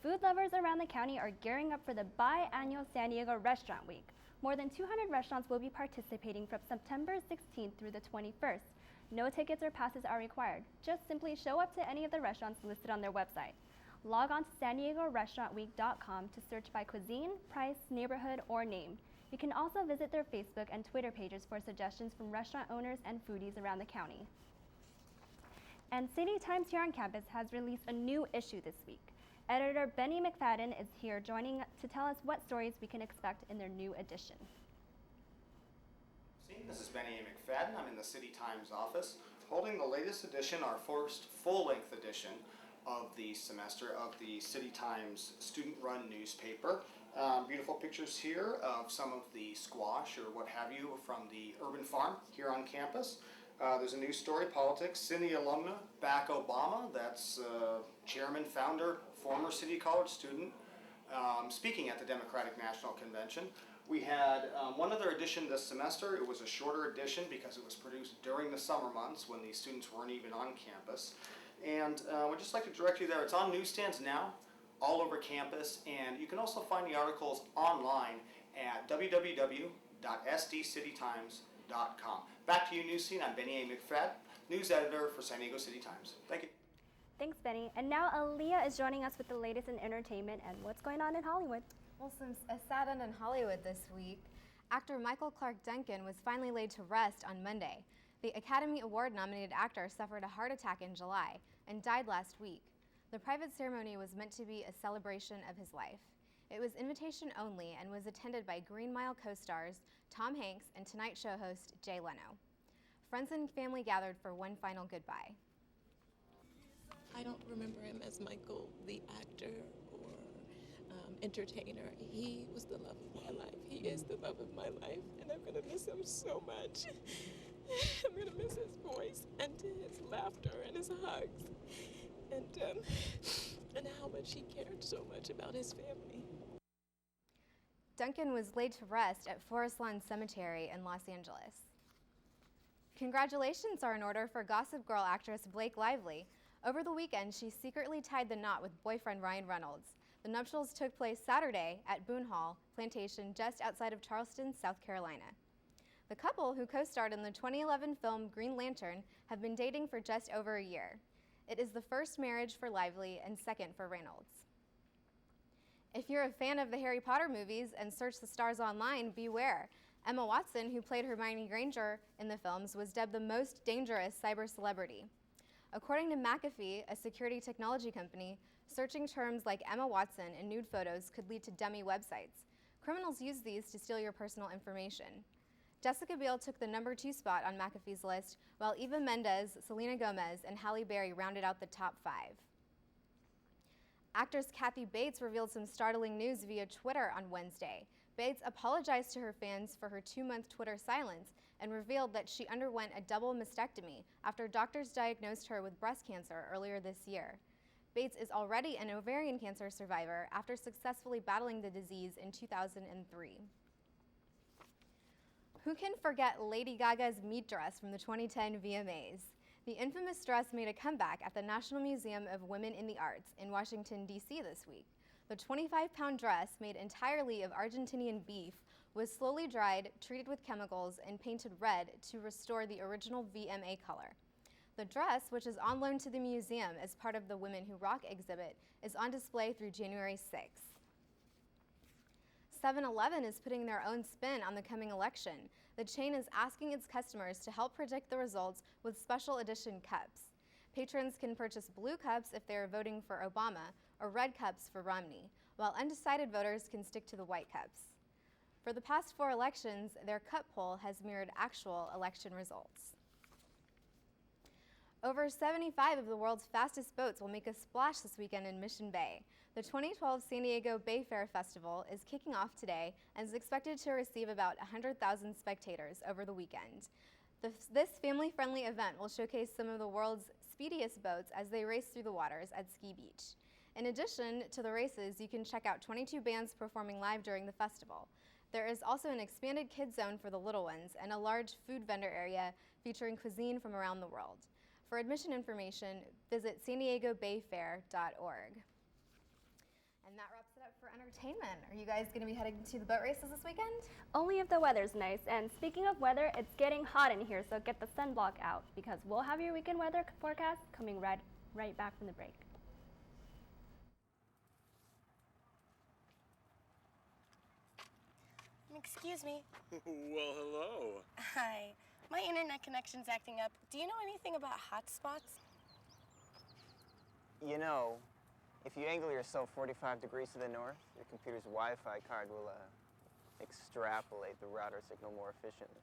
Food lovers around the county are gearing up for the biannual San Diego Restaurant Week. More than 200 restaurants will be participating from September 16th through the 21st. No tickets or passes are required. Just simply show up to any of the restaurants listed on their website. Log on to SanDiegoRestaurantWeek.com to search by cuisine, price, neighborhood, or name. You can also visit their Facebook and Twitter pages for suggestions from restaurant owners and foodies around the county. And City Times here on campus has released a new issue this week. Editor Benny McFadden is here joining to tell us what stories we can expect in their new edition. This is Benny McFadden. I'm in the City Times office holding the latest edition, our first full-length edition of the semester of the City Times student-run newspaper. Beautiful pictures here of some of the squash or what have you from the urban farm here on campus. There's a news story, politics, Cindy alumna, back Obama. That's chairman, founder, former City College student, speaking at the Democratic National Convention. We had one other edition this semester. It was a shorter edition because it was produced during the summer months when the students weren't even on campus. And we'd just like to direct you there. It's on newsstands now, all over campus, and you can also find the articles online at www.sdcitytimes.com. Back to you, Newscene. I'm Benny A. McFadden, news editor for San Diego City Times. Thank you. Thanks, Benny. And now Aaliyah is joining us with the latest in entertainment and what's going on in Hollywood. Well, some sad end in Hollywood this week. Actor Michael Clarke Duncan was finally laid to rest on Monday. The Academy Award-nominated actor suffered a heart attack in July and died last week. The private ceremony was meant to be a celebration of his life. It was invitation only and was attended by Green Mile co-stars Tom Hanks and Tonight Show host Jay Leno. Friends and family gathered for one final goodbye. I don't remember him as Michael, the actor or entertainer. He was the love of my life. He is the love of my life, and I'm going to miss him so much. I'm going to miss his voice and his laughter and his hugs and how much he cared so much about his family. Duncan was laid to rest at Forest Lawn Cemetery in Los Angeles. Congratulations are in order for Gossip Girl actress Blake Lively. Over the weekend, she secretly tied the knot with boyfriend Ryan Reynolds. The nuptials took place Saturday at Boone Hall Plantation just outside of Charleston, South Carolina. The couple, who co-starred in the 2011 film Green Lantern, have been dating for just over a year. It is the first marriage for Lively and second for Reynolds. If you're a fan of the Harry Potter movies and search the stars online, beware. Emma Watson, who played Hermione Granger in the films, was dubbed the most dangerous cyber celebrity. According to McAfee, a security technology company, searching terms like Emma Watson and nude photos could lead to dummy websites. Criminals use these to steal your personal information. Jessica Biel took the number 2 spot on McAfee's list, while Eva Mendes, Selena Gomez, and Halle Berry rounded out the top 5. Actress Kathy Bates revealed some startling news via Twitter on Wednesday. Bates apologized to her fans for her 2-month Twitter silence and revealed that she underwent a double mastectomy after doctors diagnosed her with breast cancer earlier this year. Bates is already an ovarian cancer survivor after successfully battling the disease in 2003. Who can forget Lady Gaga's meat dress from the 2010 VMAs? The infamous dress made a comeback at the National Museum of Women in the Arts in Washington, D.C. this week. The 25-pound dress, made entirely of Argentinian beef, was slowly dried, treated with chemicals, and painted red to restore the original VMA color. The dress, which is on loan to the museum as part of the Women Who Rock exhibit, is on display through January 6th. 7-Eleven is putting their own spin on the coming election. The chain is asking its customers to help predict the results with special edition cups. Patrons can purchase blue cups if they are voting for Obama or red cups for Romney, while undecided voters can stick to the white cups. For the past 4 elections, their cup poll has mirrored actual election results. Over 75 of the world's fastest boats will make a splash this weekend in Mission Bay. The 2012 San Diego Bay Fair Festival is kicking off today and is expected to receive about 100,000 spectators over the weekend. This family-friendly event will showcase some of the world's speediest boats as they race through the waters at Ski Beach. In addition to the races, you can check out 22 bands performing live during the festival. There is also an expanded kids zone for the little ones and a large food vendor area featuring cuisine from around the world. For admission information, visit SanDiegoBayFair.org. And that wraps it up for entertainment. Are you guys going to be heading to the boat races this weekend? Only if the weather's nice. And speaking of weather, it's getting hot in here, so get the sunblock out because we'll have your weekend weather forecast coming right back from the break. Excuse me. Well, hello. Hi. My internet connection's acting up. Do you know anything about hotspots? You know, if you angle yourself 45 degrees to the north, your computer's Wi-Fi card will extrapolate the router signal more efficiently.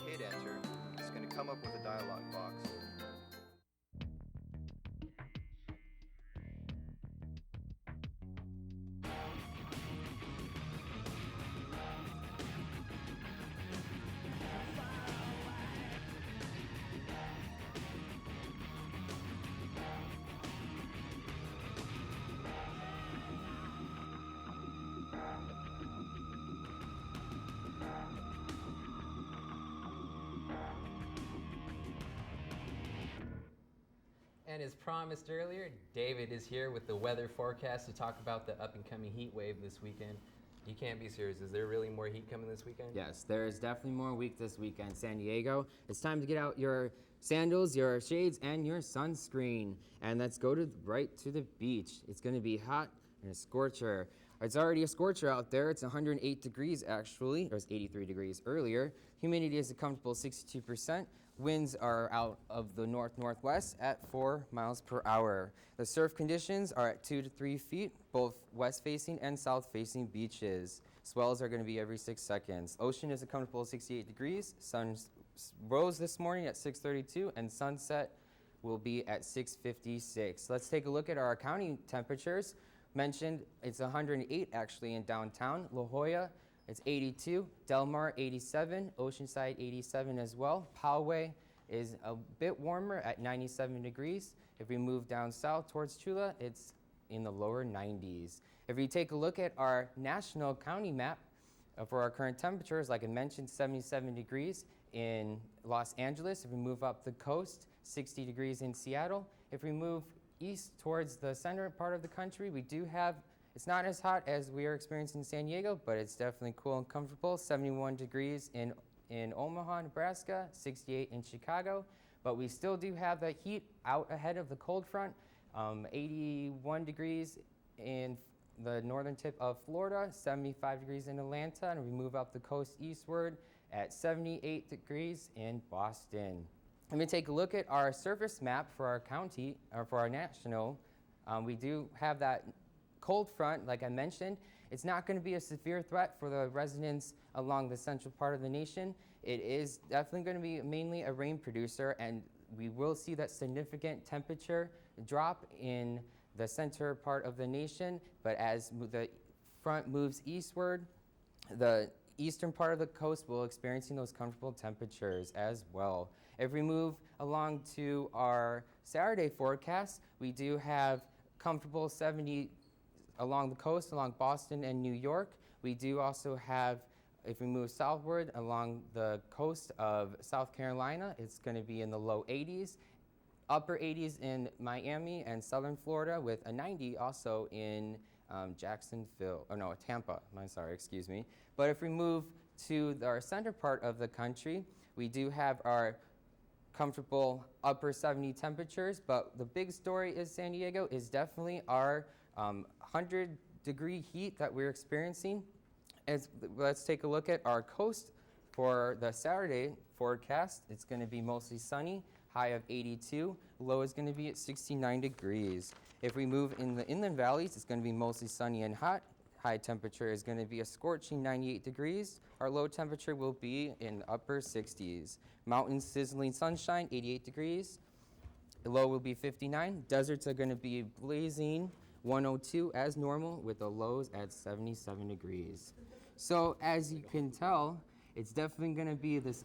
Hit enter. It's going to come up with a dialog box. And as promised earlier, David is here with the weather forecast to talk about the up-and-coming heat wave this weekend. You can't be serious. Is there really more heat coming this weekend? Yes, there is definitely more heat this weekend, San Diego. It's time to get out your sandals, your shades, and your sunscreen. And let's go right to the beach. It's going to be hot and a scorcher. It's already a scorcher out there. It's 108 degrees, actually. It was 83 degrees earlier. Humidity is a comfortable 62%. Winds are out of the north-northwest at 4 miles per hour. The surf conditions are at 2 to 3 feet, both west-facing and south-facing beaches. Swells are going to be every 6 seconds. Ocean is a comfortable 68 degrees. Sun rose this morning at 6:32, and sunset will be at 6:56. Let's take a look at our county temperatures. Mentioned it's 108 actually in downtown. La Jolla, it's 82, Del Mar 87, Oceanside 87 as well. Poway is a bit warmer at 97 degrees. If we move down south towards Chula, it's in the lower 90s. If we take a look at our national county map for our current temperatures, like I mentioned, 77 degrees in Los Angeles. If we move up the coast, 60 degrees in Seattle. If we move east towards the center part of the country, we do have, it's not as hot as we are experiencing in San Diego, but it's definitely cool and comfortable. 71 degrees in Omaha, Nebraska, 68 in Chicago, but we still do have that heat out ahead of the cold front. 81 degrees in the northern tip of Florida, 75 degrees in Atlanta, and we move up the coast eastward at 78 degrees in Boston. Let me take a look at our surface map for our county, or for our national. We do have that cold front, like I mentioned. It's not going to be a severe threat for the residents along the central part of the nation. It is definitely going to be mainly a rain producer, and we will see that significant temperature drop in the center part of the nation. But as the front moves eastward, the eastern part of the coast will experiencing those comfortable temperatures as well. If we move along to our Saturday forecast, we do have comfortable 70 along the coast, along Boston and New York. We do also have, if we move southward along the coast of South Carolina, it's going to be in the low 80s. Upper 80s in Miami and southern Florida, with a 90 also in Tampa. Excuse me. But if we move to our center part of the country, we do have our comfortable upper 70 temperatures, but the big story is San Diego is definitely our 100-degree heat that we're experiencing. Let's take a look at our coast for the Saturday forecast. It's going to be mostly sunny, high of 82, low is going to be at 69 degrees. If we move in the inland valleys, it's going to be mostly sunny and hot. High temperature is going to be a scorching 98 degrees. Our low temperature will be in upper 60s. Mountains, sizzling sunshine, 88 degrees. The low will be 59. Deserts are going to be blazing, 102 as normal, with the lows at 77 degrees. So as you can tell, it's definitely going to be this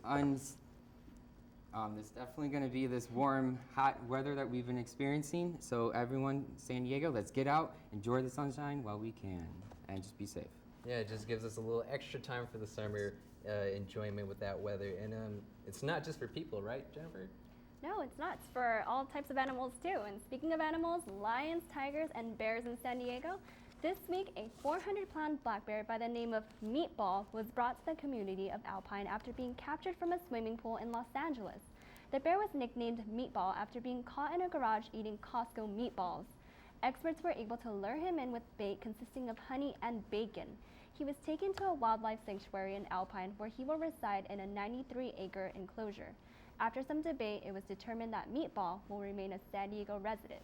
warm, hot weather that we've been experiencing. So everyone, San Diego, let's get out, enjoy the sunshine while we can, and just be safe. Yeah, it just gives us a little extra time for the summer enjoyment with that weather. And it's not just for people, right, Jennifer? No, it's not. It's for all types of animals too. And speaking of animals, lions, tigers, and bears in San Diego, this week a 400-pound black bear by the name of Meatball was brought to the community of Alpine after being captured from a swimming pool in Los Angeles. The bear was nicknamed Meatball after being caught in a garage eating Costco meatballs. Experts were able to lure him in with bait consisting of honey and bacon. He was taken to a wildlife sanctuary in Alpine where he will reside in a 93-acre enclosure. After some debate, it was determined that Meatball will remain a San Diego resident.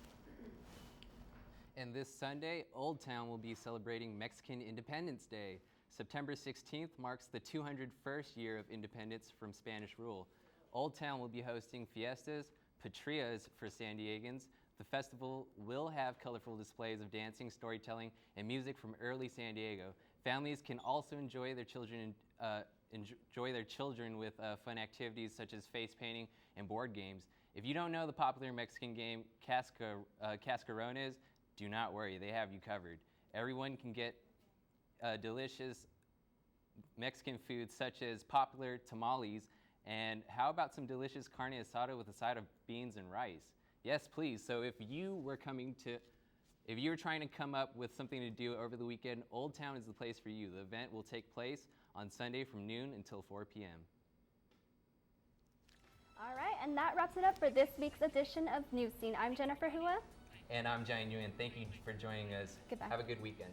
And this Sunday, Old Town will be celebrating Mexican Independence Day. September 16th marks the 201st year of independence from Spanish rule. Old Town will be hosting fiestas, patrias for San Diegans. The festival will have colorful displays of dancing, storytelling, and music from early San Diego. Families can also enjoy their children with fun activities such as face painting and board games. If you don't know the popular Mexican game Cascarones, do not worry, they have you covered. Everyone can get delicious Mexican foods such as popular tamales, and how about some delicious carne asada with a side of beans and rice? Yes, please. So if you were trying to come up with something to do over the weekend, Old Town is the place for you. The event will take place on Sunday from noon until 4 p.m. All right, and that wraps it up for this week's edition of Newscene. I'm Jennifer Hua. And I'm Jai Nguyen. Thank you for joining us. Goodbye. Have a good weekend.